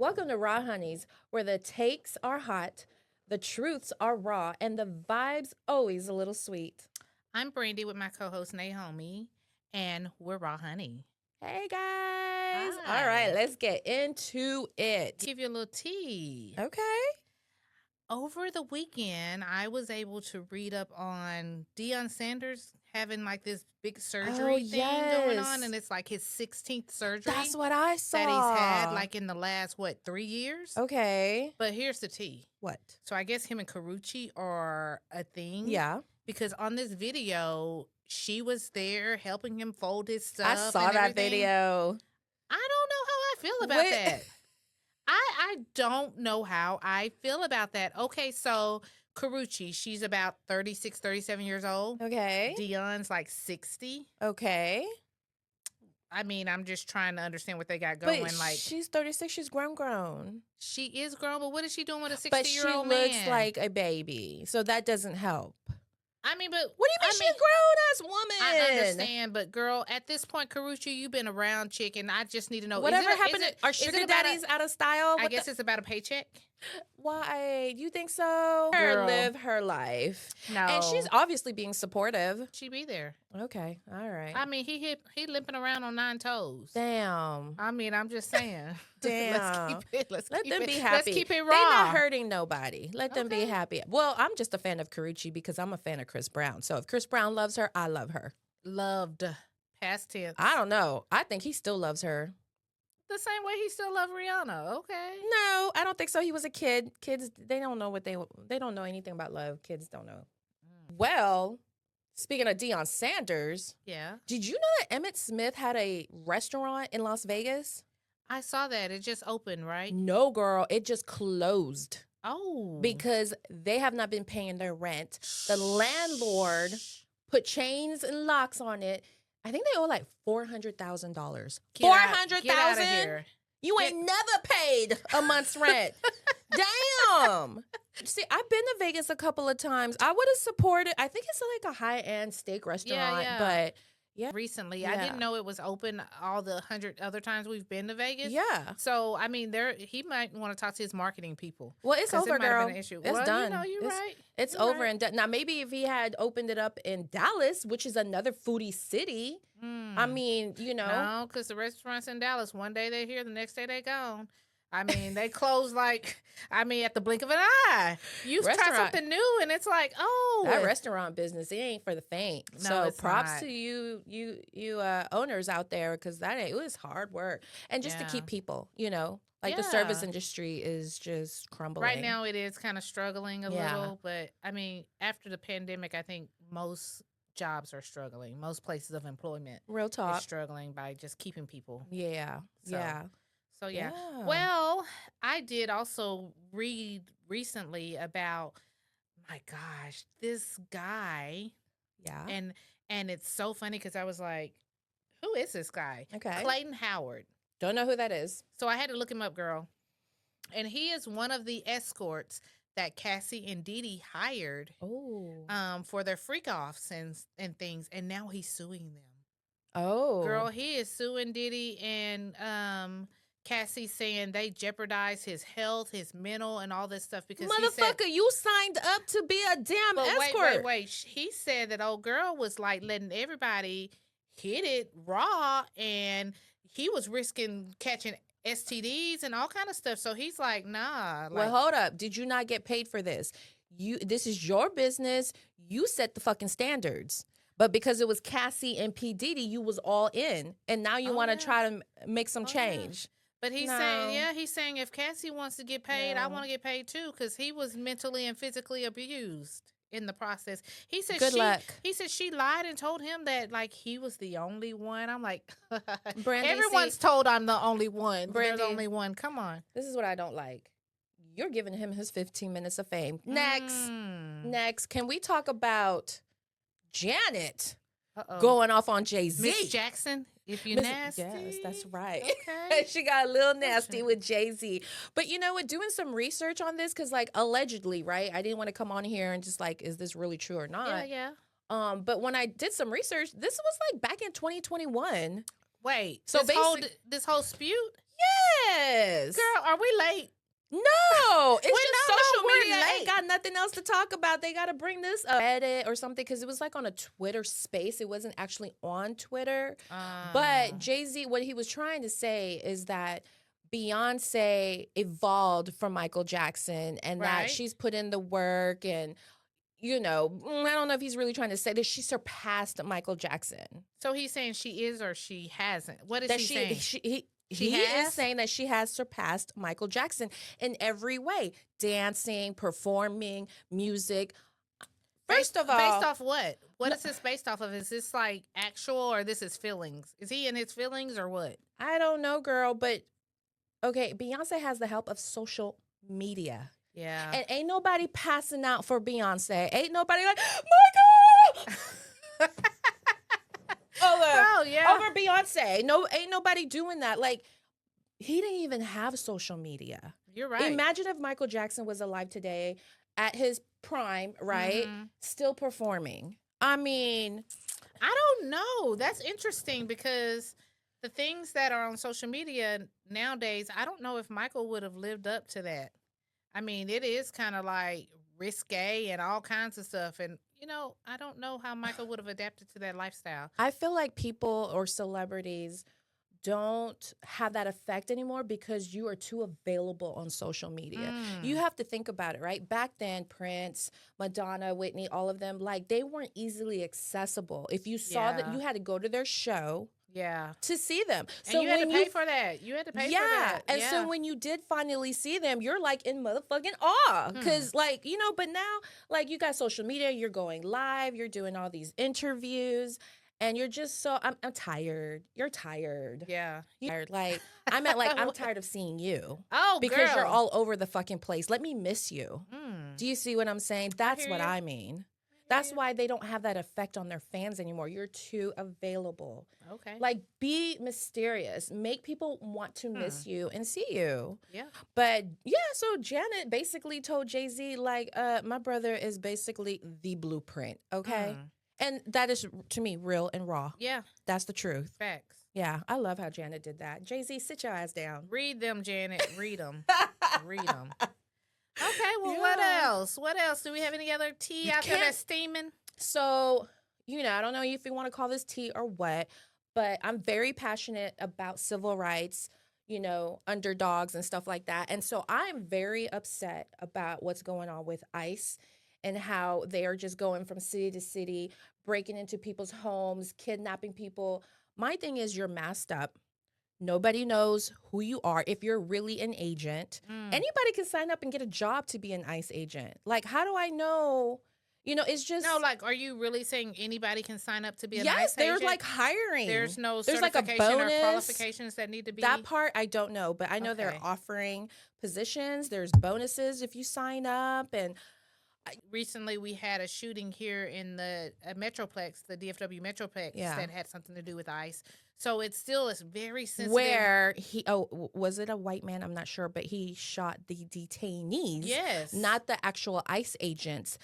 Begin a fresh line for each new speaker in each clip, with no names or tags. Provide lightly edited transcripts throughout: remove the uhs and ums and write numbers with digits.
Welcome to Raw Honeys, where the takes are hot, the truths are raw, and the vibes always a little sweet.
I'm Brandy with my co-host Naomi, and we're Raw Honey.
Hey guys. All right,
Hi.
let's get into it.
Give you a little tea.
Okay.
Over the weekend, I was able to read up on Deion Sanders having like this big surgery thing going on, and it's like his 16th surgery
That's what I saw.
that he's had like in the last 3 years.
Okay.
But here's the tea.
What?
So I guess him and Carucci are a thing.
Yeah.
Because on this video, she was there helping him fold his stuff.
I saw that video.
I don't know how I feel about that. I don't know how I feel about that. Okay, so Carucci, she's about 36, 37 years old.
Okay.
Deion's like 60.
Okay.
I mean, I'm just trying to understand what they got going.
But
like
she's 36. She's grown.
she is grown, but what is she doing with a 60-year-old
But she
man?
looks like a baby, so that doesn't help.
I mean, but
What do you mean she's a grown-ass woman?
I understand, but girl, at this point, Carucci, you've been around, chick, and I just need to know.
Whatever happened to are sugar daddies out of style?
I guess it's about a paycheck.
Why? You think so?
Girl.
Her live her life.
No,
And she's obviously being supportive.
she be there.
Okay. All right.
I mean, he limping around on 9 toes.
Damn.
I mean, I'm just saying.
Damn.
Let's
Let
keep
them
it,
be happy.
Let's keep it raw.
They're not hurting nobody. Let them be
Okay.
happy. Well, I'm just a fan of Carucci because I'm a fan of Chris Brown. So if Chris Brown loves her, I love her.
Loved. Past tense.
I don't know. I think he still loves her.
The same way he still loved Rihanna. Okay.
No, I don't think so. He was a kid. Kids, they don't know they don't know anything about love. Kids don't know. Well, speaking of Deion Sanders,
Yeah.
did you know that Emmett Smith had a restaurant in Las Vegas?
I saw that. It just opened, right?
No, girl, it just closed
Oh.
because they have not been paying their rent. The landlord put chains and locks on it. I think they owe like $400,000.
Get out of
$400,000?
here.
You ain't never paid a month's rent. Damn. See, I've been to Vegas a couple of times. I would have supported. I think it's like a high-end steak restaurant,
yeah.
but yeah.
Recently, I
Yeah.
didn't know it was open all the 100 other times we've been to Vegas.
Yeah.
So, I mean, he might want to talk to his marketing people.
Well, it's
'Cause it
over,
might have
girl.
been an issue.
It's
Well,
done.
You're right.
It's
You're
over
right.
and done. Now, maybe if he had opened it up in Dallas, which is another foodie city, I mean,
No, because the restaurants in Dallas, one day they're here, the next day they gone. I mean, they close at the blink of an eye. You try
Restaurant.
something new, and it's like, oh.
that restaurant business, it ain't for the faint.
No,
So
it's
props
not.
to you owners out there, because it was hard work. And just to
Yeah.
keep people, like the service
Yeah.
industry is just crumbling.
Right now, it is kind of struggling a
Yeah.
little, but I mean, after the pandemic, I think most jobs are struggling. Most places of employment
Real
are
talk.
struggling by just keeping people.
Yeah.
So,
Yeah.
So yeah.
Yeah.
Well, I did also read recently about, my gosh, this guy,
Yeah.
and it's so funny because I was like, who is this guy?
Okay.
Clayton Howard.
Don't know who that is.
So I had to look him up, girl. And he is one of the escorts that Cassie and Dee Dee hired
Oh.
for their freak offs and things, and now he's suing them.
Oh.
Girl, he is suing Diddy and Cassie, saying they jeopardized his health, his mental, and all this stuff because
Motherfucker, you signed up to be a damn
but
escort.
wait. He said that old girl was like letting everybody hit it raw, and he was risking catching STDs and all kind of stuff. So he's like, nah.
Well, hold up. Did you not get paid for this? This is your business. You set the fucking standards. But because it was Cassie and P. Diddy, you was all in. And now you
Oh,
want to
yeah.
try to make some
Oh, yeah.
change.
But he's
No.
saying, he's saying if Cassie wants to get paid, I
No.
want to get paid too, because he was mentally and physically abused in the process. He said
Good luck.
He said she lied and told him that like he was the only one. I'm like,
Brandy,
everyone's told I'm the only one. They're
Brandy.
the only one. Come on.
This is what I don't like. You're giving him his 15 minutes of fame. Next. Next. Can we talk about Janet
Uh-oh.
going off on Jay-Z?
Miss Jackson, if you nasty.
Yes, that's right.
Okay.
She got a little nasty with Jay-Z. But you know what? Doing some research on this, because like allegedly, right? I didn't want to come on here and just like, is this really true or not?
Yeah.
But when I did some research, this was like back in 2021.
Wait.
So
this whole spew?
Yes.
Girl, are we late?
No, it's
We
just
know
social
we're
media
late.
ain't got nothing else to talk about. They got to bring this up, edit or something, because it was like on a Twitter space. It wasn't actually on Twitter. But Jay-Z, what he was trying to say is that Beyonce evolved from Michael Jackson and that
Right.
she's put in the work and, I don't know if he's really trying to say that she surpassed Michael Jackson.
So he's saying she is or she hasn't. What is
That
he saying?
He is saying that she has surpassed Michael Jackson in every way. Dancing, performing, music. First of all,
based off what? What is this based off of? Is this like actual or this is feelings? Is he in his feelings or what?
I don't know, girl, but okay, Beyonce has the help of social media.
Yeah.
And ain't nobody passing out for Beyonce. Ain't nobody like, Michael! Over Beyonce. No, ain't nobody doing that. Like, he didn't even have social media.
You're right.
Imagine if Michael Jackson was alive today at his prime, right?
Mm-hmm.
Still performing. I mean,
I don't know. That's interesting because the things that are on social media nowadays, I don't know if Michael would have lived up to that. I mean, it is kind of like risque and all kinds of stuff. And, I don't know how Michael would have adapted to that lifestyle.
I feel like people or celebrities don't have that effect anymore because you are too available on social media. You have to think about it, right? Back then, Prince, Madonna, Whitney, all of them, like they weren't easily accessible. If you saw that, you had to go to their show.
Yeah.
To see them.
And so you had to pay for that. You had to pay for that.
And so when you did finally see them, you're like in motherfucking awe. Because but now, like you got social media, you're going live, you're doing all these interviews. And you're just so, I'm tired. You're tired.
Yeah.
You're tired. Like, I meant like, I'm tired of seeing you.
Oh,
because you're all over the fucking place. Let me miss you. Do you see what I'm saying? That's what I mean. That's why they don't have that effect on their fans anymore. You're too available.
Okay.
Like, be mysterious. Make people want to miss you and see you.
Yeah.
But, so Janet basically told Jay-Z, like, my brother is basically the blueprint, okay? And that is, to me, real and raw.
Yeah.
That's the truth.
Facts.
Yeah, I love how Janet did that. Jay-Z, sit your ass down.
Read them, Janet. Read them. Read them. Okay, well, what else? What else? Do we have any other tea out there that's steaming?
So, I don't know if you want to call this tea or what, but I'm very passionate about civil rights, underdogs and stuff like that. And so I'm very upset about what's going on with ICE and how they are just going from city to city, breaking into people's homes, kidnapping people. My thing is you're masked up. Nobody knows who you are. If you're really an agent, anybody can sign up and get a job to be an ICE agent. Like, how do I know? It's just...
No, like, are you really saying anybody can sign up to be an ICE agent?
Yes, they're like hiring.
There's no
there's like
certification
a bonus
or qualifications that need to be...
That part, I don't know. But I know they're offering positions. There's bonuses if you sign up. And
recently we had a shooting here in the Metroplex, the DFW Metroplex, that had something to do with ICE. So it's still very sensitive.
Where was it a white man? I'm not sure, but he shot the detainees.
Yes.
Not the actual ICE agents.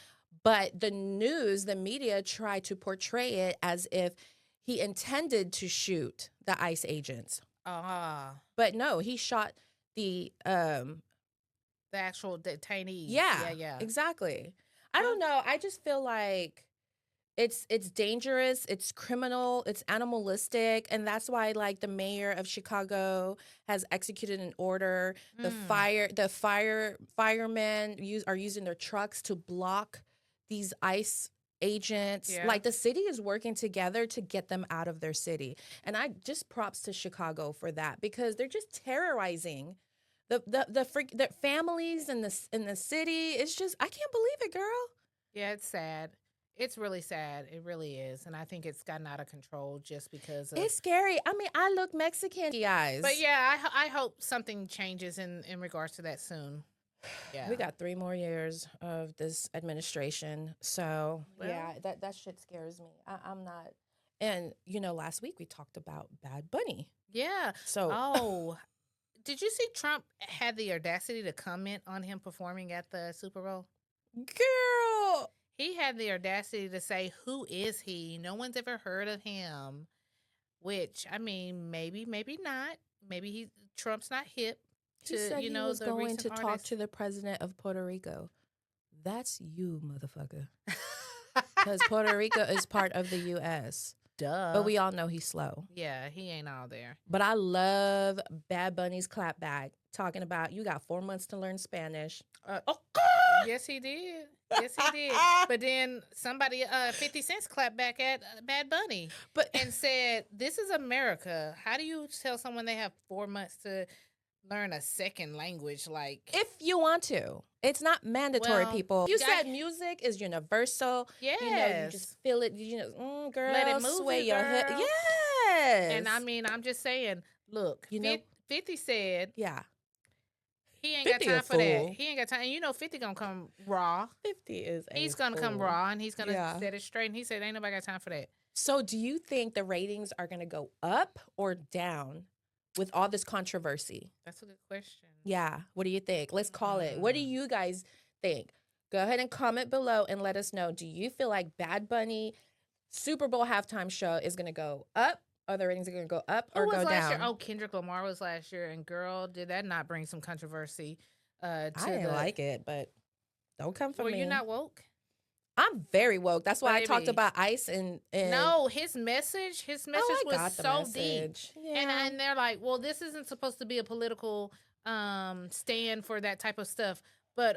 But the news, the media tried to portray it as if he intended to shoot the ICE agents. But no, he shot the
actual detainees.
Yeah. Exactly. I don't know. I just feel like it's dangerous, it's criminal, it's animalistic, and that's why like the mayor of Chicago has executed an order. The firemen are using their trucks to block these ICE agents. Like the city is working together to get them out of their city. And I just props to Chicago for that because they're just terrorizing the families in the city. It's just, I can't believe it, girl.
Yeah, it's sad. It's really sad. It really is. And I think it's gotten out of control just because of...
It's scary. I mean, I look Mexican, guys.
But yeah, I hope something changes in regards to that soon. Yeah.
We got 3 more years of this administration. So, that shit scares me. I'm not... And, last week we talked about Bad Bunny.
Yeah.
So...
Did you see Trump had the audacity to comment on him performing at the Super Bowl?
Girl!
He had the audacity to say, who is he? No one's ever heard of him. Which, I mean, maybe not. Trump's not hip
He
to
said he was
the
going
recent
to talk
artists.
to the president of Puerto Rico. That's you, motherfucker. Because Puerto Rico is part of the U.S.
Duh.
But we all know he's slow.
Yeah, he ain't all there.
But I love Bad Bunny's clapback talking about you got 4 months to learn Spanish.
Oh, yes, he did. Yes, he did. But then 50 Cent clapped back at Bad Bunny and said, "This is America. How do you tell someone they have 4 months to learn a second language? Like,
if you want to, it's not mandatory.
Well,
people, you said music is universal.
Yes,
you just feel it. Girl,
let it move
sway
you,
your head.
girl.
Yes,
And I mean, I'm just saying. Look, 50 said,
yeah.
He ain't got time for that. He ain't got time. And 50 gonna come raw.
50 is
He's gonna come raw and he's gonna set it straight. And he said, ain't nobody got time for that.
So do you think the ratings are gonna go up or down with all this controversy?
That's a good question.
Yeah. What do you think? Let's call it. What do you guys think? Go ahead and comment below and let us know. Do you feel like Bad Bunny Super Bowl halftime show is gonna go up? Are the ratings going to go up or go down?
Year? Oh, Kendrick Lamar was last year, and girl, did that not bring some controversy?
I didn't like it, but don't come for me.
Were you not woke?
I'm very woke. That's why I talked about ICE and
no, his message was so deep.
Yeah.
And they're like, well, this isn't supposed to be a political stand for that type of stuff, but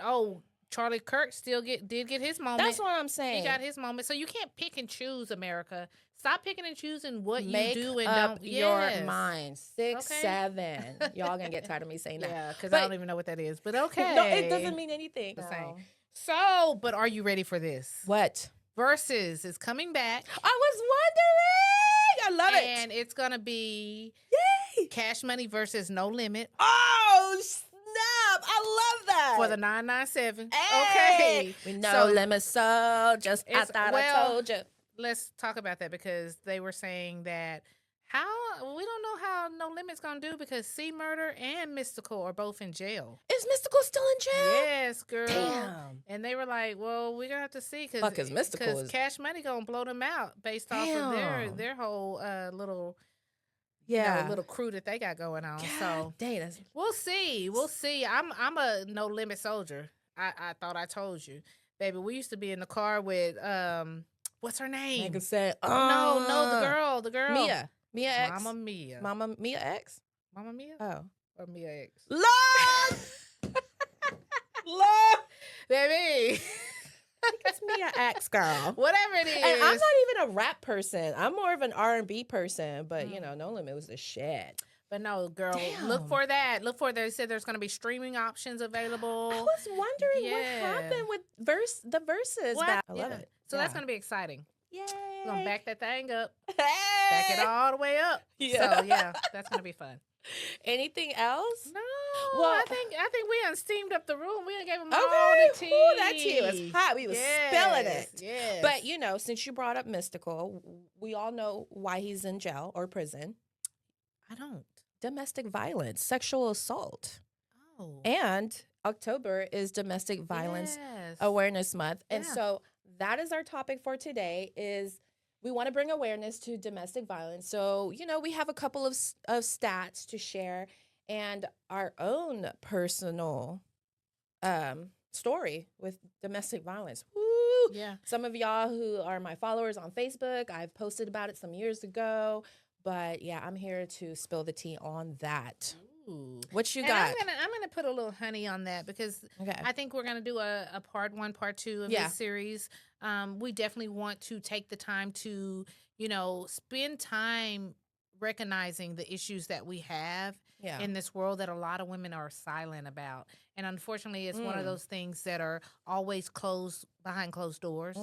Charlie Kirk still did get his moment.
That's what I'm saying.
He got his moment. So you can't pick and choose, America. Stop picking and choosing what
Make
you do and
up
don't.
Your mind. 6, 7. Y'all gonna get tired of me saying that.
Yeah, because I don't even know what that is. But okay.
No, it doesn't mean anything.
The same. So, but are you ready for this?
What?
Versus is coming back.
I was wondering. I love it.
And it's gonna be Cash Money versus No Limit.
Oh, snap. I love that.
For the 997.
Hey. Okay. No limit, so just I thought I told you.
Let's talk about that because they were saying that we don't know how No Limit's gonna do because C Murder and Mystical are both in jail.
Is Mystical still in jail?
Yes, girl.
Damn.
And they were like, "Well, we're gonna have to see
because Mystical is
Cash Money gonna blow them out based off of their whole little." Little crew that they got going on.
God,
so
dang,
we'll see. We'll see. I'm a No Limit soldier. I thought I told you, baby. We used to be in the car with what's her name?
Like I said,
no, the girl,
Mia X,
Mama Mia
X,
or Mia X.
Love, love,
baby.
It's Mia X, girl.
Whatever it is.
And I'm not even a rap person. I'm more of an R&B person. But No Limit was the shit.
But no, girl, look for that. Look for they said there's going to be streaming options available.
I was wondering what happened with the verses. I love it.
So that's going to be exciting.
Yay.
We're going to back that thing up.
Hey.
Back it all the way up.
Yeah.
So, yeah, that's going to be fun.
Anything else?
No. Well, I think we done steamed up the room. We done gave them all the tea.
Ooh, that tea was hot. We was spilling it.
Yes.
But, since you brought up Mystical, we all know why he's in jail or prison.
I don't.
Domestic violence, sexual assault.
Oh.
And October is Domestic Violence Awareness Month. And so that is our topic for today is we want to bring awareness to domestic violence. So, we have a couple of stats to share and our own personal story with domestic violence. Woo!
Yeah.
Some of y'all who are my followers on Facebook, I've posted about it some years ago. But yeah, I'm here to spill the tea on that.
Ooh.
What you got?
I'm gonna put a little honey on that because I think we're gonna do a part 1, part 2 of this series. We definitely want to take the time to, spend time recognizing the issues that we have in this world that a lot of women are silent about. And unfortunately, it's one of those things that are always closed behind closed doors.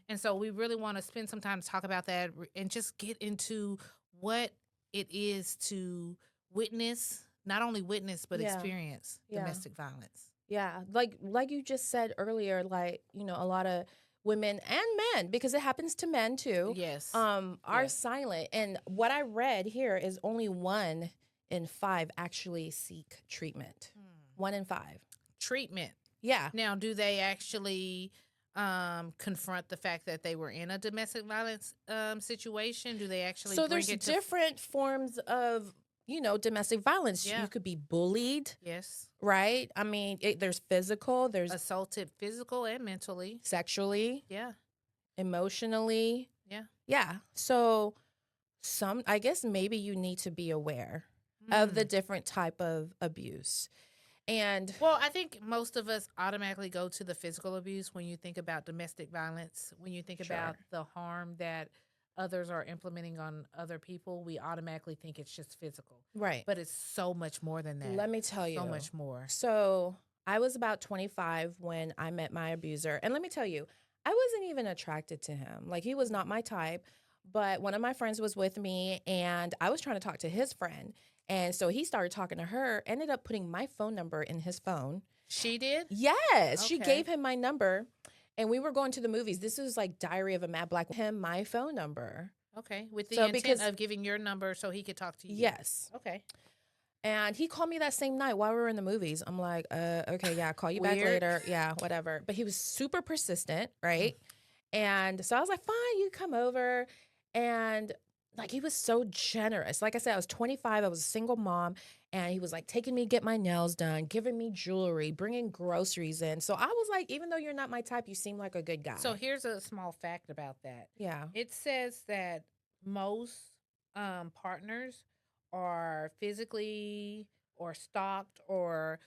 And so we really want to spend some time to talk about that and just get into what it is to witness, not only witness, but experience domestic violence.
Yeah. Like you just said earlier, a lot of women and men, because it happens to men too.
Yes.
Are silent. And what I read here is only 1 in 5 actually seek treatment. 1 in 5.
Treatment.
Yeah.
Now, do they actually confront the fact that they were in a domestic violence situation? Do they actually?
So there's different forms of domestic violence. You
Yeah.
could be bullied,
Yes.
right? I mean, there's physical, there's
Assaulted physical and mentally.
sexually,
Yeah.
emotionally.
Yeah.
Yeah. So I guess maybe you need to be aware of the
Mm.
different type of abuse. And
Well, I think most of us automatically go to the physical abuse when you think about domestic violence. When you think
sure.
about the harm that others are implementing on other people, we automatically think it's just physical.
Right.
But it's so much more than that.
Let me tell
So
you.
much more.
So I was about 25 when I met my abuser. And let me tell you, I wasn't even attracted to him. Like, he was not my type. But one of my friends was with me, and I was trying to talk to his friend. And so he started talking to her, ended up putting my phone number in his phone.
She did?
Yes, she
Okay.
gave him my number. And we were going to the movies. This was like Diary of a Mad Black. Him my phone number.
Okay. With the
So
intent
because,
of giving your number so he could talk to you.
yes.
Okay.
And he called me that same night while we were in the movies. I'm like, okay, yeah, I'll call you back
Weird.
later. Yeah, whatever. But he was super persistent, right? And so I was like, fine, you come over. And like, he was so generous. Like I said, I was 25. I was a single mom. And he was like taking me to get my nails done, giving me jewelry, bringing groceries in. So I was like, even though you're not my type, you seem like a good guy.
So here's a small fact about that.
Yeah.
It says that most partners are physically or stalked or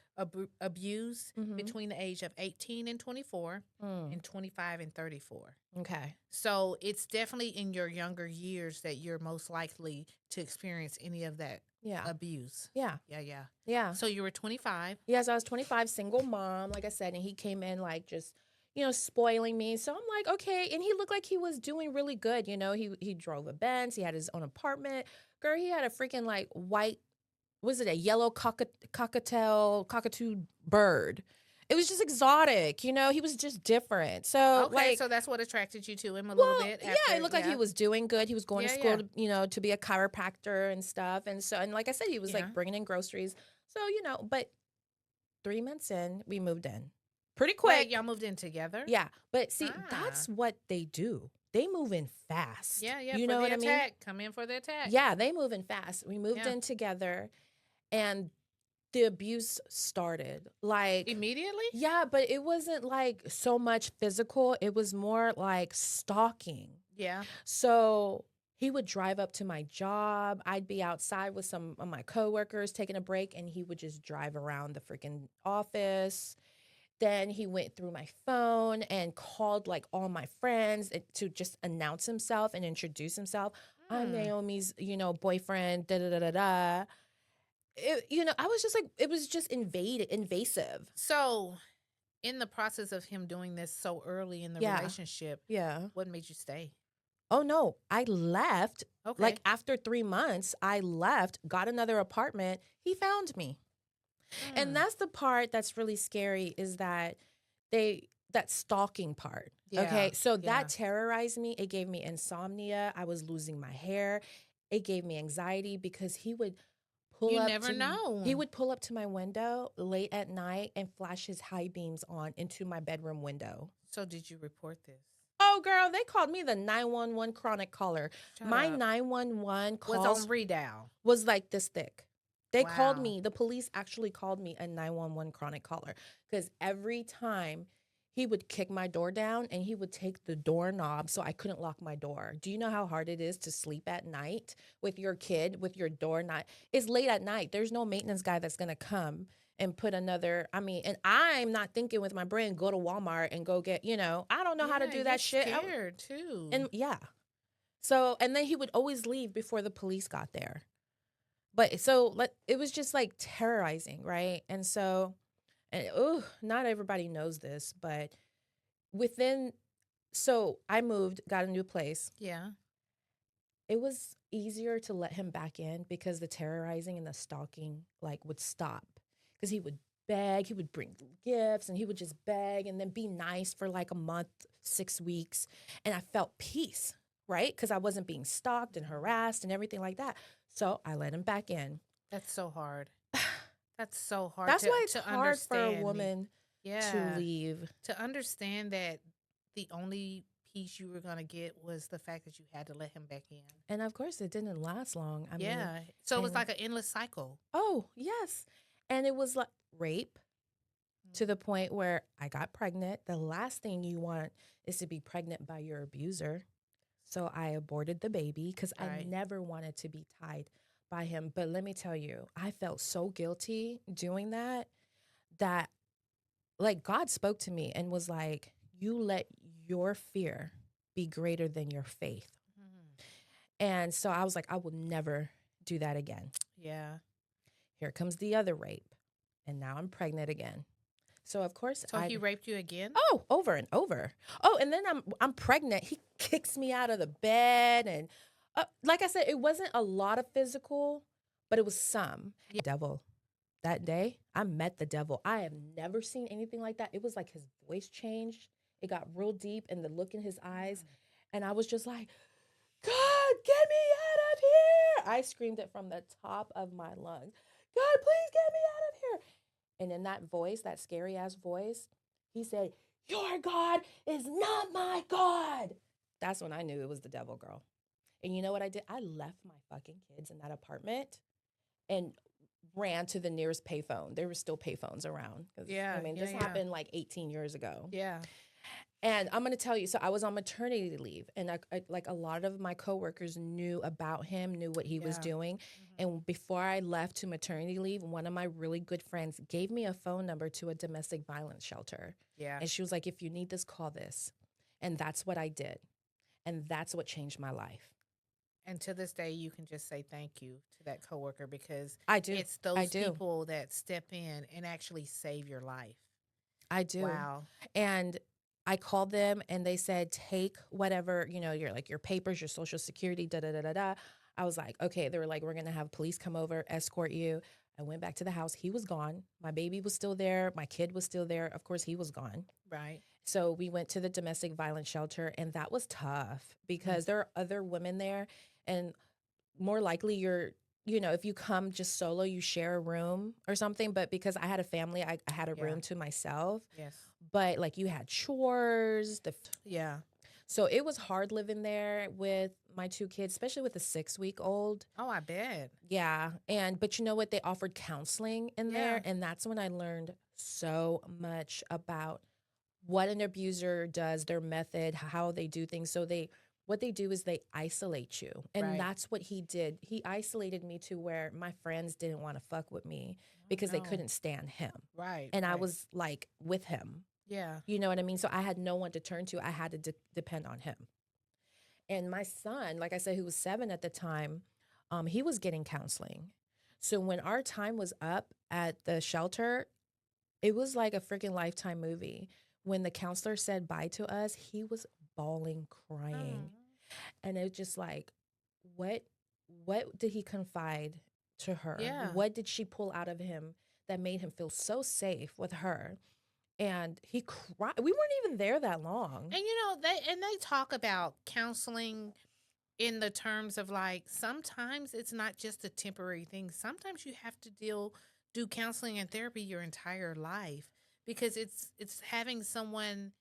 abused
Mm-hmm.
between the age of 18 and 24
Mm.
and 25 and 34.
Okay.
So it's definitely in your younger years that you're most likely to experience any of that
Yeah.
abuse.
Yeah.
Yeah, yeah.
Yeah.
So you were 25.
Yes, I was 25, single mom, like I said, and he came in like just, spoiling me. So I'm like, okay. And he looked like he was doing really good. He drove a Benz, he had his own apartment. Girl, he had a freaking like white, was it a yellow cockatoo bird? It was just exotic, he was just different. So
Okay,
like,
so that's what attracted you to him a little
well,
bit
yeah,
after.
it looked like he
Yeah.
was doing good. He was going to
Yeah,
school
yeah.
to be a chiropractor and stuff. And so, and like I said, he was
Yeah.
like bringing in groceries. So, but 3 months in, we moved in pretty
Wait,
quick.
y'all moved in together?
Yeah. But see,
Ah.
that's what they do. They move in fast.
Yeah, yeah.
You
For
know
the
what I mean?
attack. Come in for the attack.
Yeah, they move in fast. We moved
Yeah.
in together and the abuse started. Like,
Immediately?
yeah, but it wasn't like so much physical. It was more like stalking.
Yeah.
So he would drive up to my job. I'd be outside with some of my coworkers taking a break, and he would just drive around the freaking office. Then he went through my phone and called like all my friends to just announce himself and introduce himself. I'm
Hmm.
Naomi's, boyfriend. Da da da da da. I was just like, it was just invasive.
So, in the process of him doing this so early in the
Yeah.
relationship,
Yeah.
what made you stay?
Oh no, I left.
Okay.
Like after 3 months, I left, got another apartment. He found me. And
Hmm.
that's the part that's really scary is that that stalking part.
Yeah,
Okay. So
yeah.
that terrorized me. It gave me insomnia. I was losing my hair. It gave me anxiety because he would pull
You
up
never
to
know.
he would pull up to my window late at night and flash his high beams on into my bedroom window.
So, did you report this?
Oh girl, they called me the 911 chronic caller.
Shut
My
up.
911
Was
calls
on redial.
was like this thick. They called
Wow.
me, the police actually called me a 911 chronic caller because every time he would kick my door down and he would take the doorknob so I couldn't lock my door. Do you know how hard it is to sleep at night with your kid, with your door not? It's late at night. There's no maintenance guy that's going to come and put and I'm not thinking with my brain, go to Walmart and go get, I don't know how to
Yeah,
do
you're
that shit.
scared too.
And yeah. So, and then he would always leave before the police got there. But so it was just like terrorizing, right? And so, and not everybody knows this, but so I moved, got a new place.
Yeah.
It was easier to let him back in because the terrorizing and the stalking like would stop because he would beg, he would bring gifts and he would just beg and then be nice for like a month, 6 weeks. And I felt peace, right? Because I wasn't being stalked and harassed and everything like that. So I let him back in.
That's so hard. That's so hard.
That's why it's
to
hard for a
understand.
woman to
Yeah.
leave.
To understand that the only peace you were going to get was the fact that you had to let him back in.
And of course, it didn't last long. I mean,
Yeah. So it was
and
like an endless cycle.
oh, yes. And it was like rape to
Mm.
the point where I got pregnant. The last thing you want is to be pregnant by your abuser. So I aborted the baby because I
Right.
never wanted to be tied by him. But let me tell you, I felt so guilty doing that, that like God spoke to me and was like, you let your fear be greater than your faith.
Mhm.
And so I was like, I will never do that again.
Yeah.
Here comes the other rape. And now I'm pregnant again. So of course
So he raped you again?
over and over. Oh, and then I'm pregnant. He kicks me out of the bed, and like I said, it wasn't a lot of physical, but it was some.
Yeah.
Devil. That day, I met the devil. I have never seen anything like that. It was like his voice changed. It got real deep, and the look in his eyes,
Mm.
and I was just like, God, get me out of here. I screamed it from the top of my lungs. God, please get me out of here. And in that voice, that scary ass voice, he said, your God is not my God. That's when I knew it was the devil, girl. And you know what I did? I left my fucking kids in that apartment and ran to the nearest payphone. There were still payphones around. Because, I
Yeah.
mean,
Yeah.
this
Yeah.
happened like 18 years ago.
Yeah.
And I'm going to tell you, so I was on maternity leave, and like a lot of my coworkers knew about him, knew what he was
Yeah.
doing.
Mhm.
And before I left to maternity leave, one of my really good friends gave me a phone number to a domestic violence shelter.
Yeah.
And she was like, if you need this, call this. And that's what I did. And that's what changed my life.
And to this day, you can just say thank you to that coworker because
I do.
it's
I
those
do.
people that step in and actually save your life.
I do.
Wow.
And I called them and they said, take whatever, your papers, your social security, da da da da da. I was like, okay. They were like, we're going to have police come over, escort you. I went back to the house. He was gone. My baby was still there. My kid was still there. Of course, he was gone.
Right.
So we went to the domestic violence shelter, and that was tough
Mm.
because there are other women there, and more likely if you come just solo, you share a room or something. But because I had a family, I had a
Yeah.
room to myself.
Yes.
But like you had chores,
Yeah.
so it was hard living there with my two kids, especially with a 6-week old.
Oh, I bet.
Yeah. But you know what? They offered counseling in there.
Yeah.
And that's when I learned so much about what an abuser does, their method, how they do things. So what they do is they isolate you. And
Right.
that's what he did. He isolated me to where my friends didn't want to fuck with me
Oh,
because they
no.
couldn't stand him.
Right.
And I
Right.
was like with him.
Yeah.
You know what I mean? So I had no one to turn to. I had to depend on him. And my son, like I said, who was 7 at the time, he was getting counseling. So when our time was up at the shelter, it was like a freaking Lifetime movie. When the counselor said bye to us, he was bawling,
Oh.
crying. And it was just like, what what did he confide to her?
Yeah.
What did she pull out of him that made him feel so safe with her? And he cried. We weren't even there that long.
And they talk about counseling in the terms of like sometimes it's not just a temporary thing. Sometimes you have to do counseling and therapy your entire life because it's having someone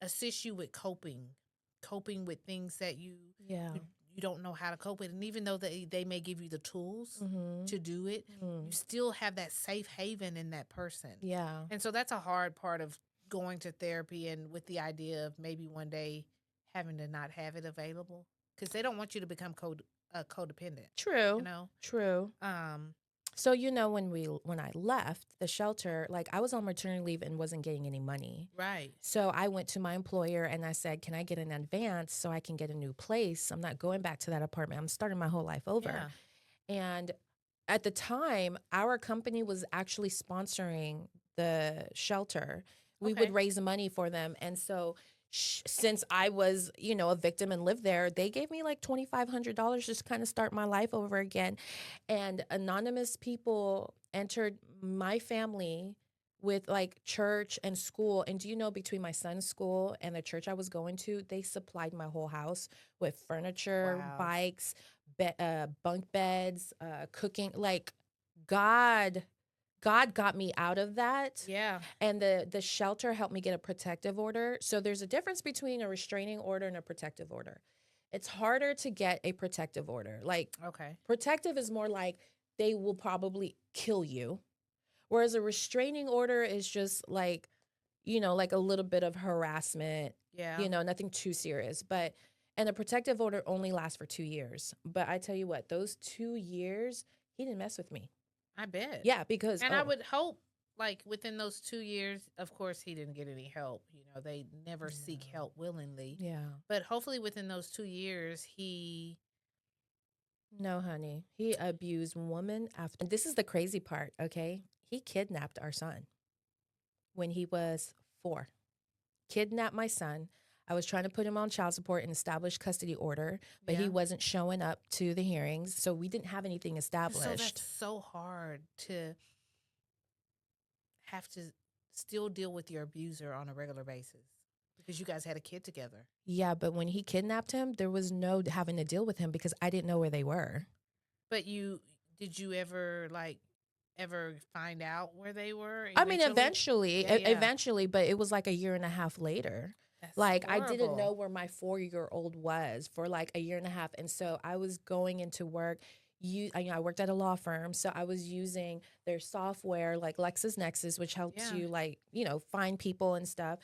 assist you with coping with things that
Yeah.
you, you don't know how to cope with. And even though they may give you the tools
Mm-hmm.
to do it, you
Mm.
still have that safe haven in that person.
Yeah.
And so that's a hard part of going to therapy and with the idea of maybe one day having to not have it available because they don't want you to become codependent, you
True.
know?
True.
Um,
So when I left the shelter, like I was on maternity leave and wasn't getting any money.
right.
So I went to my employer and I said, "Can I get an advance so I can get a new place? I'm not going back to that apartment. I'm starting my whole life over."
Yeah.
And at the time, our company was actually sponsoring the shelter. We would
Okay.
raise money for them. And so since I was, a victim and lived there, they gave me like $2,500 just to kind of start my life over again. And anonymous people entered my family with like church and school. And do you know, between my son's school and the church I was going to, they supplied my whole house with furniture,
Wow.
bikes, bunk beds, cooking. Like God God got me out of that.
Yeah.
And the shelter helped me get a protective order. So there's a difference between a restraining order and a protective order. It's harder to get a protective order. Like,
Okay.
protective is more like they will probably kill you, whereas a restraining order is just like, like a little bit of harassment,
Yeah.
nothing too serious. But and a protective order only lasts for 2 years. But I tell you what, those 2 years, he didn't mess with me.
I bet.
Yeah, because
And I would hope, like, within those 2 years, of course, he didn't get any help. They never seek
no.
help willingly.
Yeah.
But hopefully, within those 2 years, he.
No, honey. He abused woman after. And this is the crazy part, okay? He kidnapped our son when he was 4. Kidnapped my son. I was trying to put him on child support and establish custody order, but he
Yeah.
wasn't showing up to the hearings. So we didn't have anything
So
established.
that's so hard to have to still deal with your abuser on a regular basis because you guys had a kid together.
Yeah, but when he kidnapped him, there was no having to deal with him because I didn't know where they were.
But did you ever find out where they were
I mean,
eventually? Yeah, yeah.
eventually, but it was like a year and a half later.
That's
Like, I didn't
horrible.
know where my 4-year-old was for like a year and a half. And so I was going into work. I worked at a law firm, so I was using their software like LexisNexis, which helps
Yeah.
you like, find people and stuff.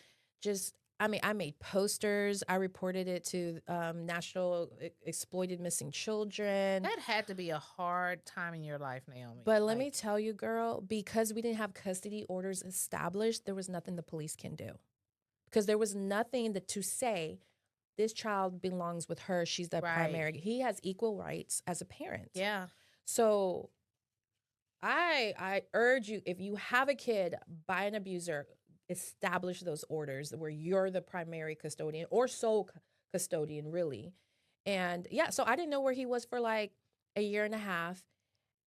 I made posters. I reported it to National Exploited Missing Children.
That had to be a hard time in your life, Naomi.
But let me tell you, girl, because we didn't have custody orders established, there was nothing the police can do. Because there was nothing to say this child belongs with her. She's the
Right.
primary. He has equal rights as a parent.
Yeah.
So I urge you, if you have a kid by an abuser, establish those orders where you're the primary custodian or sole custodian, really. And yeah, so I didn't know where he was for like a year and a half.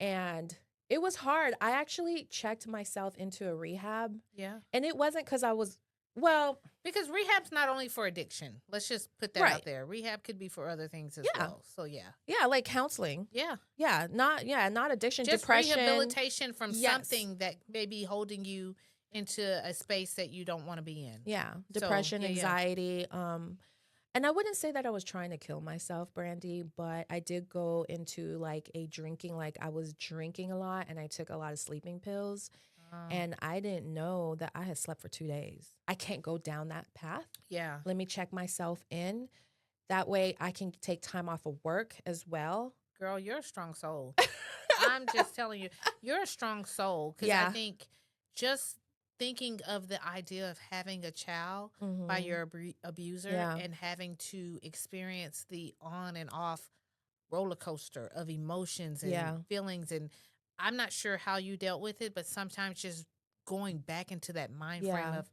And it was hard. I actually checked myself into a rehab.
Yeah.
And it wasn't because
because rehab's not only for addiction. Let's just put that out there. Rehab could be for other things as well. So
yeah, like counseling.
Yeah.
Yeah, not addiction,
Just
depression.
rehabilitation from something that may be holding you into a space that you don't want to be in.
Yeah, depression, anxiety. And I wouldn't say that I was trying to kill myself, Brandy, but I did go into like a drinking, like I was drinking a lot and I took a lot of sleeping pills. And I didn't know that I had slept for 2 days. I can't go down that path.
Yeah.
Let me check myself in. That way I can take time off of work as well.
Girl, you're a strong soul. I'm just telling you, you're a strong soul. Because I think just thinking of the idea of having a child by your abuser and having to experience the on and off roller coaster of emotions and feelings, and I'm not sure how you dealt with it, but sometimes just going back into that mind frame of,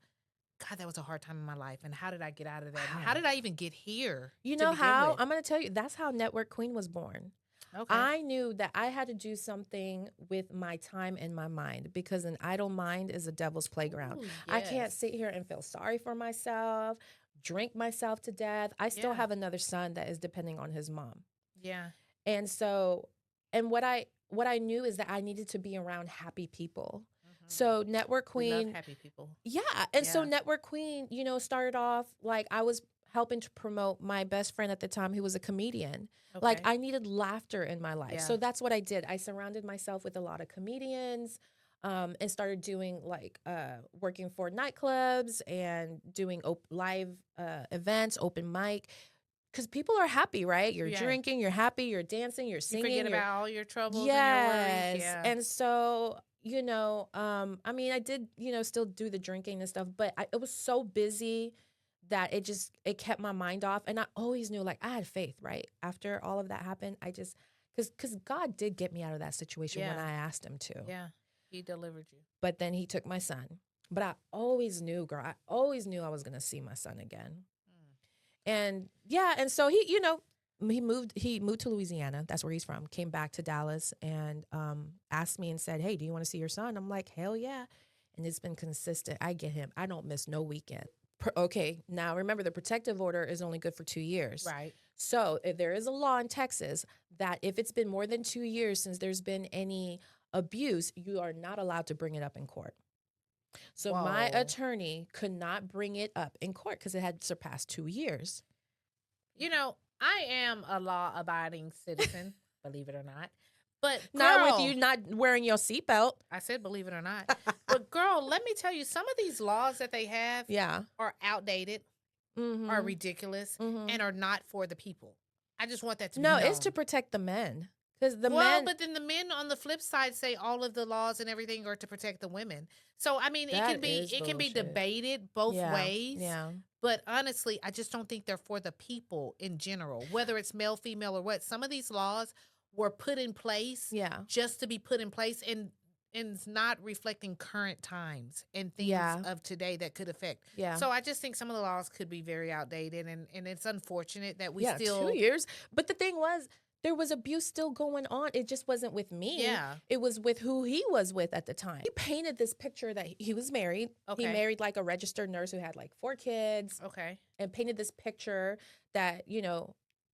God, that was a hard time in my life, and how did I get out of that? And how did I even get here?
You know how? I'm going to tell you, that's how Network Queen was born. Okay. I knew that I had to do something with my time and my mind because an idle mind is a devil's playground. Ooh, yes. I can't sit here and feel sorry for myself, drink myself to death. I still have another son that is depending on his mom.
Yeah.
And so, and what I knew is that I needed to be around happy people. So Network Queen,
we love happy people.
Yeah. And so Network Queen, started off like I was helping to promote my best friend at the time who was a comedian. Okay. Like I needed laughter in my life. Yeah. So that's what I did. I surrounded myself with a lot of comedians and started doing like working for nightclubs and doing live events, open mic. Because people are happy, right? You're drinking, you're happy, you're dancing, you're singing.
You forget about all your troubles and your worries.
Yeah. And so, I mean, I did, still do the drinking and stuff, but it was so busy that it kept my mind off. And I always knew, like, I had faith, right? After all of that happened, because God did get me out of that situation when I asked him to.
Yeah, he delivered you.
But then he took my son. But I always knew, girl, I always knew I was going to see my son again. And and so he moved to Louisiana. That's where he's from. Came back to Dallas and asked me and said, "Hey, do you want to see your son?" I'm like, "Hell yeah." And it's been consistent. I get him. I don't miss no weekend. Okay, now remember the protective order is only good for 2 years.
Right.
So if there is a law in Texas that if it's been more than 2 years since there's been any abuse, you are not allowed to bring it up in court. So my
Whoa.
attorney could not bring it up in court because it had surpassed 2 years.
You know, I am a law abiding citizen, believe it or not. But
Not with
girl,
you not wearing your seatbelt.
I said believe it or not. But girl, let me tell you, some of these laws that they have
Yeah.
are outdated, are ridiculous, and are not for the people. I just want that to be
No,
known.
it's to protect the men. Because the
Well,
men.
but then the men on the flip side say all of the laws and everything are to protect the women. So I mean,
That is
it can be
bullshit.
debated both
Yeah.
ways.
Yeah.
But honestly, I just don't think they're for the people in general, whether it's male, female, or what. Some of these laws were put in place
Yeah.
just to be put in place, and it's not reflecting current times and things
Yeah.
of today that could affect.
Yeah.
So I just think some of the laws could be very outdated, and it's unfortunate that we
yeah,
still
2 years. But the thing was, there was abuse still going on. It just wasn't with me.
Yeah.
It was with who he was with at the time. He painted this picture that he was married.
Okay.
He married like a registered nurse who had like 4 kids.
Okay.
And painted this picture that,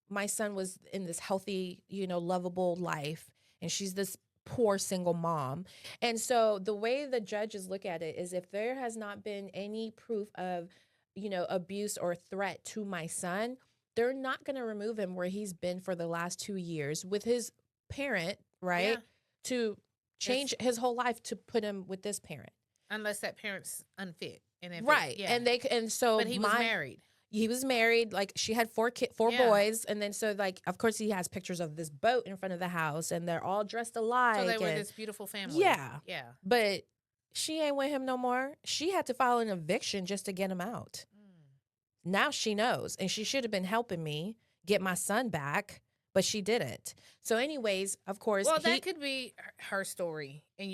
my son was in this healthy, lovable life. And she's this poor single mom. And so the way the judges look at it is if there has not been any proof of, abuse or threat to my son, they're not going to remove him where he's been for the last 2 years with his parent, right?
Yeah.
To change his whole life to put him with this parent.
Unless that parent's unfit. And if
Right.
yeah.
And so
But he was married.
He was married. Like she had 4
Yeah.
boys, and then so like of course he has pictures of this boat in front of the house, and they're all dressed alike.
So they were
and-
this beautiful family.
Yeah.
Yeah.
But she ain't with him no more. She had to file an eviction just to get him out. Now she knows, and she should have been helping me get my son back, but she didn't. So, anyways, of course,
Well, that could be her story, and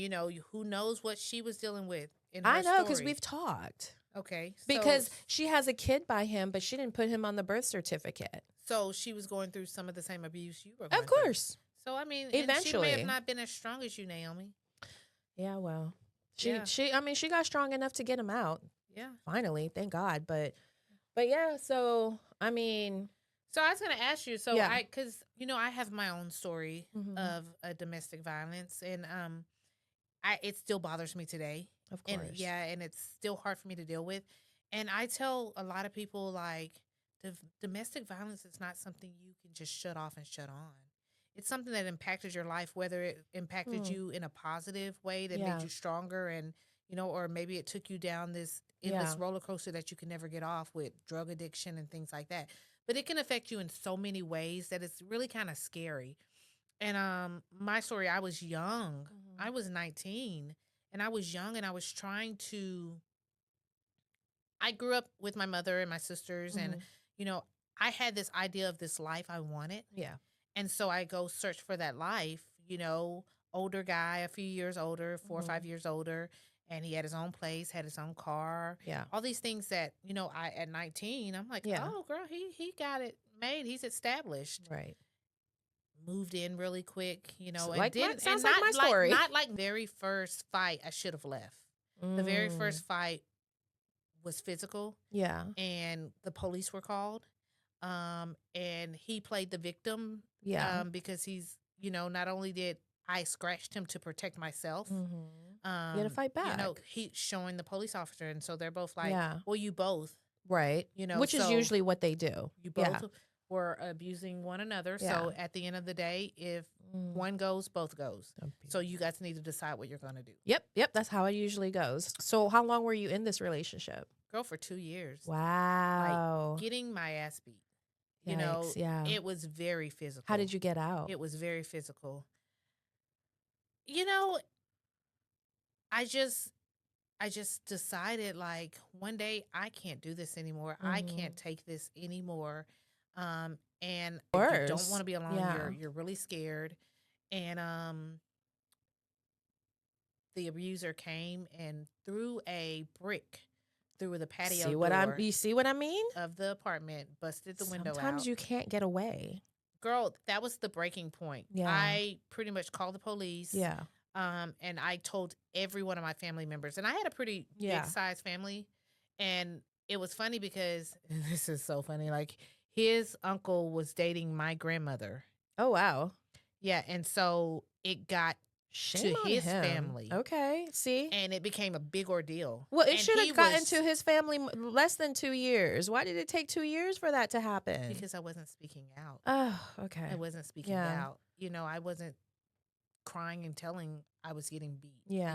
who knows what she was dealing with in her
I know because
story.
we've talked.
Okay.
Because she has a kid by him, but she didn't put him on the birth certificate.
So she was going through some of the same abuse you were going
Of course.
through. So I mean,
Eventually.
and she may have not been as strong as you, Naomi.
Yeah, well,
Yeah.
she got strong enough to get him out.
Yeah.
Finally, thank God. But yeah, so I mean,
So I was going to ask you. So
Yeah.
because I have my own story
Mhm.
of domestic violence, and it still bothers me today.
of course,
And it's still hard for me to deal with. And I tell a lot of people, like, domestic violence is not something you can just shut off and shut on. It's something that impacted your life, whether it impacted you in a positive way that
Yeah.
made you stronger, and or maybe it took you down this endless roller coaster that you can never get off with drug addiction and things like that. But it can affect you in so many ways that it's really kind of scary. And my story, I was young.
Mhm.
I was 19, and I was young, and I was trying to. I grew up with my mother and my sisters, and
Mhm.
I had this idea of this life I wanted,
Yeah.
and so I go search for that life. Older guy, a few years older, 4 or 5 years older, and he had his own place, had his own car,
Yeah.
all these things that I at 19, I'm like,
Yeah.
oh girl, he got it made, he's established.
Right.
Moved in really quick, and
like
didn't
sounds
and
like
not
my story.
not like very first fight I should have left. The very first fight was physical,
Yeah.
and the police were called. And he played the victim,
Yeah.
because he's, not only did I scratched him to protect myself,
You had to fight back.
he showing the police officer, and so they're both like,
Yeah.
well, you both,
Right. Which is
so
usually what they do.
you
Yeah.
both were abusing one another.
Yeah.
So at the end of the day, if
Mm.
one goes, both goes.
Don't be-
So you guys need to decide what you're going to do.
Yep. That's how it usually goes. So, how long were you in this relationship?
Girl, for 2 years.
Wow.
Getting my ass beat.
Yikes, yeah.
It was very physical.
How did you get out?
It was very physical. I just decided, like, one day I can't do this anymore. I can't take this anymore. And you don't
Worse.
want to be alone.
Yeah.
You're really scared. And the abuser came and threw a brick through the patio door
You see what I mean?
of the apartment, busted the window out.
Sometimes you can't get away.
Girl, that was the breaking point.
Yeah.
I pretty much called the police.
Yeah.
And I told every one of my family members, and I had a pretty
Yeah.
big size family. And it was funny because this is so funny. Like, his uncle was dating my grandmother.
Oh, wow.
Yeah. And so it got
Shame
to
on
his
him.
family.
Okay, see?
And it became a big ordeal.
Well, it
And
should
he
have gotten to
was,
his family less than 2 years. Why did it take 2 years for that to happen?
because I wasn't speaking out.
Oh,
I
okay.
wasn't speaking
Yeah.
out. I wasn't crying and telling I was getting beat.
Yeah.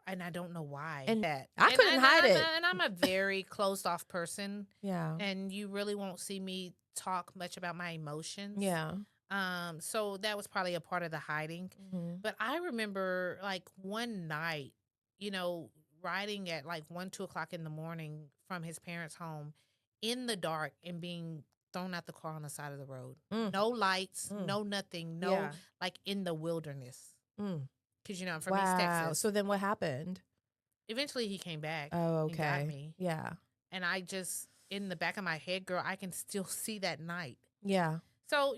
And I don't know why
And
that.
I
And
couldn't
and,
hide
and,
it.
and I'm a very closed off person,
Yeah.
and you really won't see me talk much about my emotions.
Yeah.
So that was probably a part of the hiding.
Mhm.
But I remember like one night, you know, riding at like 1, 2 o'clock in the morning from his parents' home in the dark and being thrown out the car on the side of the road.
Mm.
No lights,
Mm.
no nothing, no,
Yeah.
like in the wilderness.
Mm.
Because, I'm from East
Wow.
Texas.
So then what happened?
Eventually he came back
Oh,
and got
okay.
me.
Yeah.
And I just, in the back of my head, girl, I can still see that night.
Yeah.
So,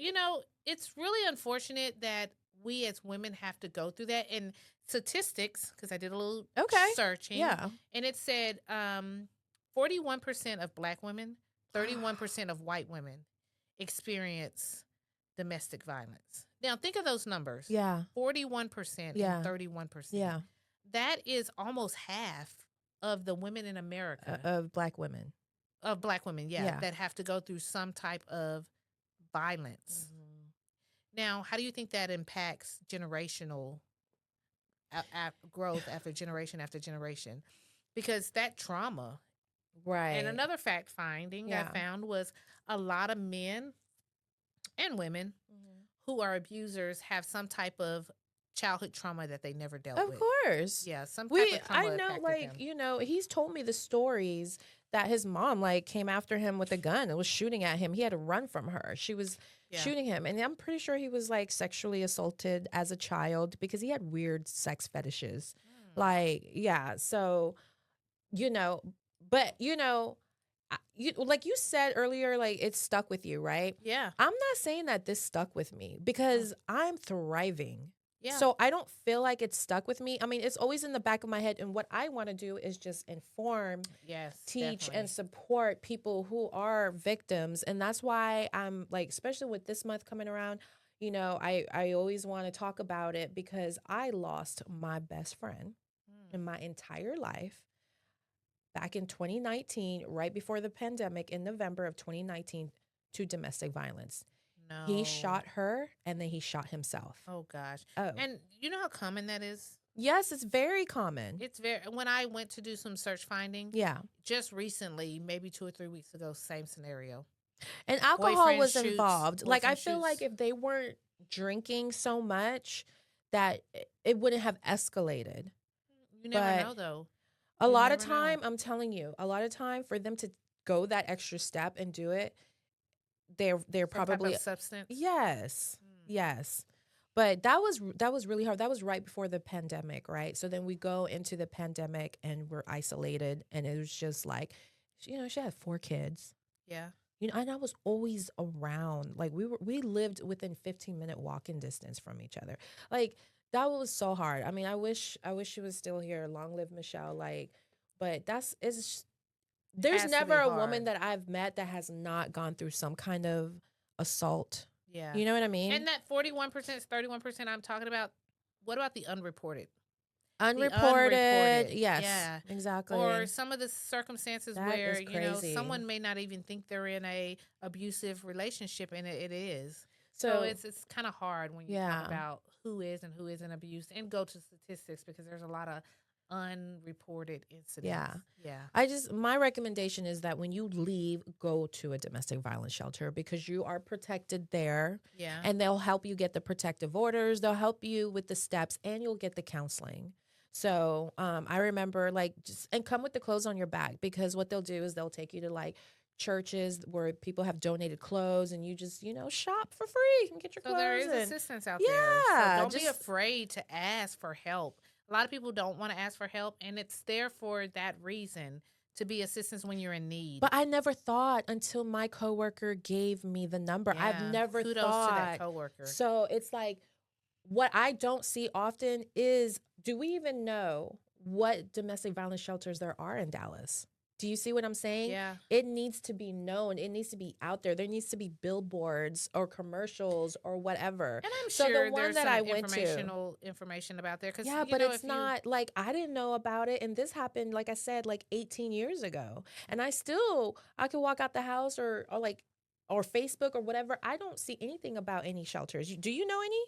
it's really unfortunate that we as women have to go through that. And statistics, because I did a little
Okay.
searching,
Yeah.
and it said 41% of Black women, 31% of white women experience domestic violence. Now, think of those numbers.
Yeah.
41%
Yeah.
and 31%.
Yeah.
That is almost half of the women in America,
Of Black women.
of Black women,
Yeah.
that have to go through some type of violence.
Mhm.
Now, how do you think that impacts generational growth after generation? Because that trauma.
Right.
And another fact finding I
Yeah.
found was a lot of men and women
Mhm.
who are abusers have some type of childhood trauma that they never dealt
Of
with.
course.
Yeah, some type of
I
trauma
know,
impacted them.
he's told me the stories that his mom came after him with a gun and was shooting at him. He had to run from her. She was
Yeah.
shooting him. And I'm pretty sure he was sexually assaulted as a child because he had weird sex fetishes. Yeah. So, you know, but like you said earlier, it stuck with you, right?
Yeah.
I'm not saying that this stuck with me because I'm thriving.
Yeah.
So I don't feel like it's stuck with me. I mean, it's always in the back of my head. And what I want to do is just inform,
Yes,
teach,
definitely.
and support people who are victims. And that's why I'm especially with this month coming around, I always want to talk about it because I lost my best friend in my entire life back in 2019, right before the pandemic, in November of 2019, to domestic violence.
No.
He shot her and then he shot himself.
Oh gosh.
Oh.
And you know how common that is?
Yes, it's very common.
It's when I went to do some search finding.
Yeah.
Just recently, maybe 2 or 3 weeks ago, same scenario.
And alcohol
Boyfriend
was
shoots,
involved. I
boyfriend
feel like
shoots.
if they weren't drinking so much that it wouldn't have escalated.
You never
But
know though.
a
You
lot of
never know.
time, I'm telling you, a lot of time for them to go that extra step and do it, they're
Some
probably
type of substance.
yes. Yes. But that was really hard. That was right before the pandemic, right? So then we go into the pandemic and we're isolated and it was just she had 4 kids.
Yeah.
And I was always around. We lived within 15-minute walking distance from each other. That was so hard. I mean, I wish she was still here. Long live Michelle. But there's
has to
never
be
a woman
hard.
that I've met that has not gone through some kind of assault.
Yeah.
You know what I mean?
And that 41%, 31% I'm talking about, what about the unreported?
Unreported. Yes.
Yeah.
Exactly.
Or some of the circumstances
That
where,
is crazy.
someone may not even think they're in a abusive relationship and it is. So it's kind of hard when you talk about who is and who isn't abused and go to statistics because there's a lot of unreported incidents.
Yeah. My recommendation is that when you leave, go to a domestic violence shelter because you are protected there.
Yeah.
And they'll help you get the protective orders. They'll help you with the steps and you'll get the counseling. So I remember and come with the clothes on your back because what they'll do is they'll take you to churches where people have donated clothes and you just, shop for free and get your clothes.
So there is assistance out there.
Yeah.
So don't be afraid to ask for help. A lot of people don't want to ask for help and it's there for that reason, to be assistance when you're in need.
But I never thought until my coworker gave me the number.
Yeah.
I've never
Kudos
thought.
to that coworker.
So it's what I don't see often is, do we even know what domestic violence shelters there are in Dallas? Do you see what I'm saying?
Yeah.
It needs to be known. It needs to be out there. There needs to be billboards or commercials or whatever.
And I'm
So the
sure
one
there's
that
some
I went to,
information about there because
yeah, but it's
if you
not like I didn't know about it. And this happened, like I said, like 18 years ago. And I could walk out the house or Facebook or whatever. I don't see anything about any shelters. Do you know any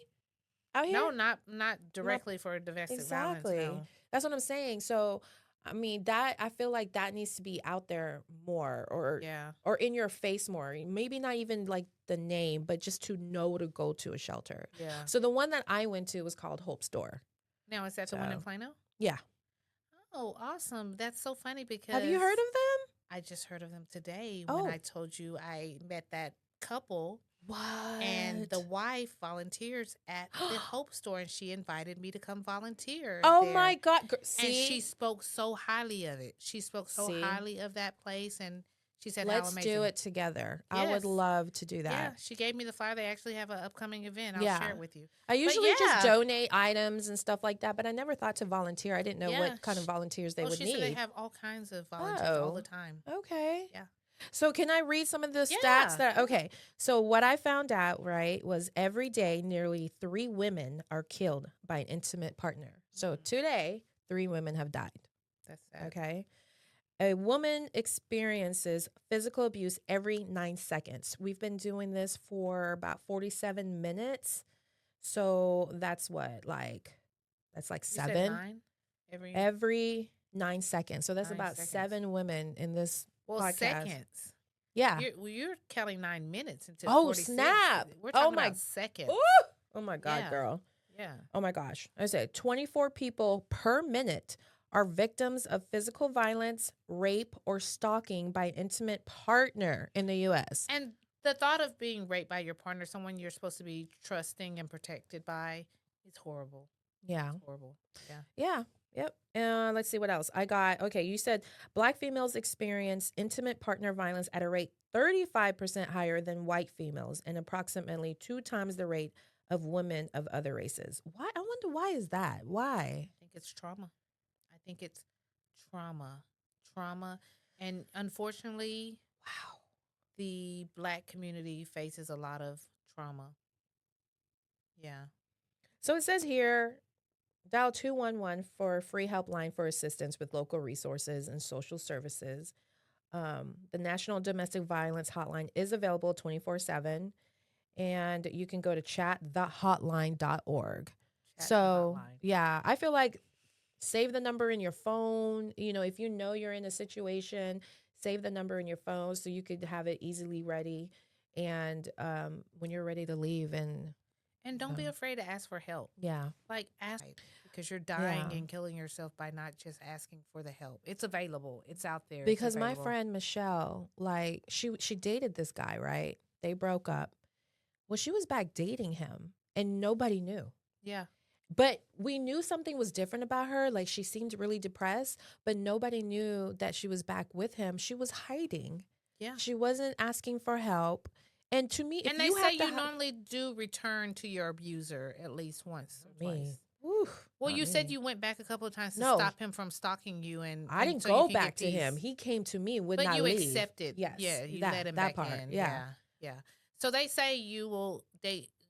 out here?
no, not
Not
directly for domestic violence,
exactly.
no.
That's what I'm saying. So, I mean, that I feel like that needs to be out there more
Yeah.
or in your face more. Maybe not even like the name, but just to know to go to a shelter.
Yeah.
So the one that I went to was called Hope's Door.
Now, is that the one in
So,
Plano?
yeah.
Oh, awesome. That's so funny
Have you
because
heard of them?
I just heard of them today when
Oh,
I told you I met that couple and the
what?
wife volunteers at the Hope Store and she invited me to come volunteer
Oh my
there.
God.
And she
See?
spoke so highly of it. She spoke so
See?
highly of that place and she said how
Let's do
amazing.
it together. I would
Yes.
love to do
Yeah,
that.
she gave me the flyer. They actually have an upcoming event. I'll
Yeah.
share it with you.
I
But
usually just
yeah,
donate items and stuff like that, but I never thought to volunteer. I didn't know
yeah.
what kind of volunteers they
Oh,
would
she said they
need.
have all kinds of volunteers all the
Oh,
time.
okay.
Yeah.
So can I read some of the stats
Yeah.
that okay. So what I found out, right, was every day nearly 3 women are killed by an intimate partner. So
Mm,
today, 3 women have died,
that's sad.
okay? A woman experiences physical abuse every 9 seconds. We've been doing this for about 47 minutes. So that's like
You said
7
9 every
every 9 seconds. So that's
9
about
seconds.
7 women in this
Well,
podcast.
seconds.
Yeah.
You're counting 9 minutes into
Oh,
46.
snap.
We're
Oh
talking
my.
about seconds.
Ooh. Oh my God,
Yeah.
girl.
Yeah.
Oh my gosh. I said 24 people per minute are victims of physical violence, rape, or stalking by an intimate partner in the US.
And the thought of being raped by your partner, someone you're supposed to be trusting and protected by, is horrible.
Yeah.
It's horrible. Yeah.
Yeah. Yep. Let's see what else. Okay, you said Black females experience intimate partner violence at a rate 35% higher than white females and approximately 2 times the rate of women of other races. Why? I wonder why is that? Why?
I think it's trauma. I think it's trauma. Trauma. And unfortunately,
Wow.
the Black community faces a lot of trauma. Yeah.
So it says here dial 211 for a free helpline for assistance with local resources and social services. The National Domestic Violence Hotline is available 24/7, and you can go to chatthehotline.org.
Chat the
So,
hotline.
yeah, I feel like save the number in your phone. If you know you're in a situation, save the number in your phone so you could have it easily ready. And when you're ready to leave, and
And don't be afraid to ask for help.
yeah,
Like, ask because you're dying
yeah.
and killing yourself by not just asking for the help. It's available. It's out there. It's
Because my
available.
friend Michelle, like she dated this guy, right? They broke up. Well, she was back dating him and nobody knew.
Yeah.
But we knew something was different about her. Like she seemed really depressed, but nobody knew that she was back with him. She was hiding.
Yeah.
She wasn't asking for help. And to me, if
And they
you
say
have to
you
help
normally do return to your abuser at least once or
me,
twice.
whew,
Well,
not
you said
me.
you went back a couple of times to
No,
stop him from stalking you,
I didn't
so you
go
can get
back to him.
peace.
He came to me, would
But
not
you
leave.
accepted.
Yes,
Yeah, you let him
that
back
part.
in.
Yeah,
Yeah. So they say you will.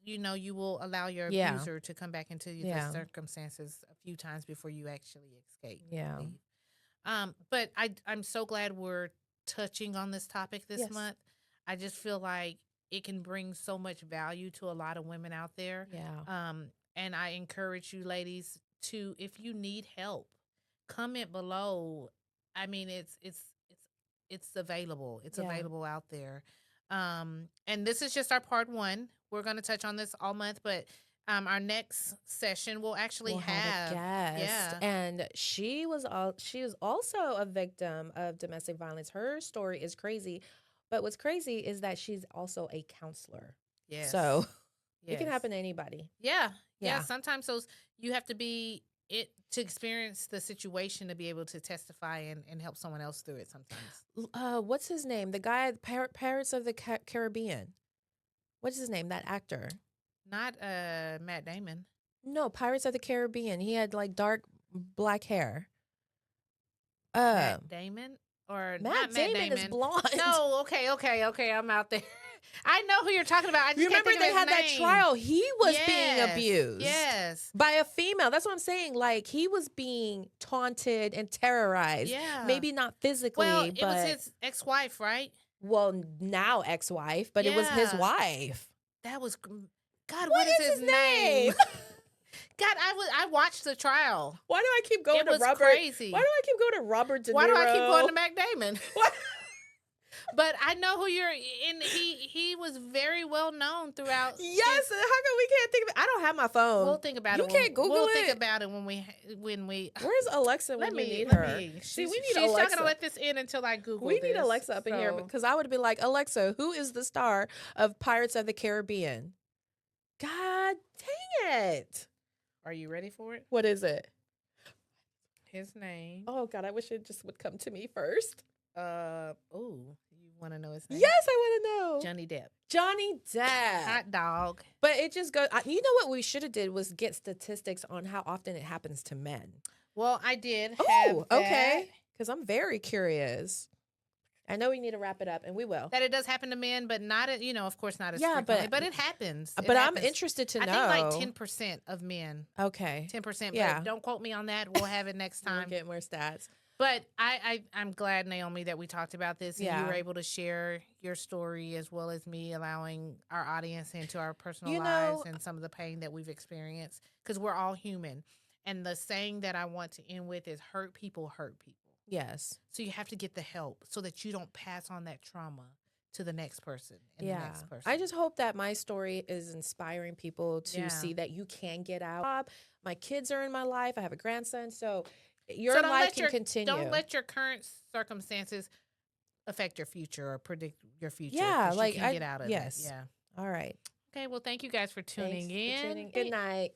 You will allow your
yeah,
abuser to come back into the
yeah,
circumstances a few times before you actually escape.
yeah.
Leave. But I'm so glad we're touching on this topic this
Yes,
month. I just feel like it can bring so much value to a lot of women out there.
yeah,
And I encourage you ladies to, if you need help, comment below. I mean, it's available. It's
yeah.
available out there. And this is just our part 1. We're going to touch on this all month, but our next session will actually
We'll have a guest,
yeah.
and she was also a victim of domestic violence. Her story is crazy, but what's crazy is that she's also a counselor. So
Yes.
it can
Yes.
happen to anybody.
Yeah. Yeah.
Yeah.
Sometimes you have to be it to experience the situation to be able to testify and help someone else through it sometimes.
What's his name? The guy, Pirates of the Caribbean. What's his name? That actor.
Not Matt Damon.
No, Pirates of the Caribbean. He had like dark black hair.
Matt Damon? or not
Matt
Matt
Damon is
Damon.
blonde.
No, okay. I'm out there. I know who you're talking about. I just can't
Remember
think
they
of his
had that
name.
trial. He was being
Yes,
abused
yes,
by a female. That's what I'm saying. Like he was being taunted and terrorized.
yeah.
Maybe not
Well,
physically,
it was
but
his ex-wife, right?
well, now ex-wife, but it was his
Yeah,
wife.
that was. God,
What
what is
is
his
his name?
name? God, I watched the trial.
Why do I keep going
It
to
was
Robert? Why
crazy.
do I keep going to Robert De Niro?
Why do I keep going to Matt Damon?
What?
But I know who you're in. He was very well known throughout.
Yes, how come we can't think of it? I don't have my phone.
We'll think about
You
it.
can't Google
we'll
it.
think about it when we.
Where's Alexa when you need her? See, we need
She's
Alexa.
not gonna let this in until I Google.
We need
this,
Alexa up in here
so-
because I would be like, Alexa, who is the star of Pirates of the Caribbean? God dang it.
Are you ready for it?
What is it?
His name.
Oh, God, I wish it just would come to me first.
Oh, you want to know his name?
Yes, I want to know.
Johnny Depp.
Johnny Depp.
Hot dog.
But it just goes, you know what we should have did was get statistics on how often it happens to men.
Well, I did.
Oh,
have
okay. Because I'm very curious. I know we need to wrap it up, and we will.
that it does happen to men, but not, of course, not as
Yeah,
frequently. But it happens. It
But
happens.
I'm interested to know.
I think like 10% of men.
Okay.
10%.
Yeah.
But don't quote me on that. We'll have it next
We'll
time.
get more stats.
But I'm glad, Naomi, that we talked about this and you were able to share your story as well as me allowing our audience into our personal lives and some of the pain that we've experienced because we're all human. And the saying that I want to end with is hurt people hurt people.
Yes.
So you have to get the help so that you don't pass on that trauma to the next person and the next person.
I just hope that my story is inspiring people to see that you can get out. My kids are in my life. I have a grandson. So your life can continue.
Don't let your current circumstances affect your future or predict your future.
Yeah,
like you can get out of it. Yeah.
All right.
Okay. Well, thank you guys for tuning in.
Good night.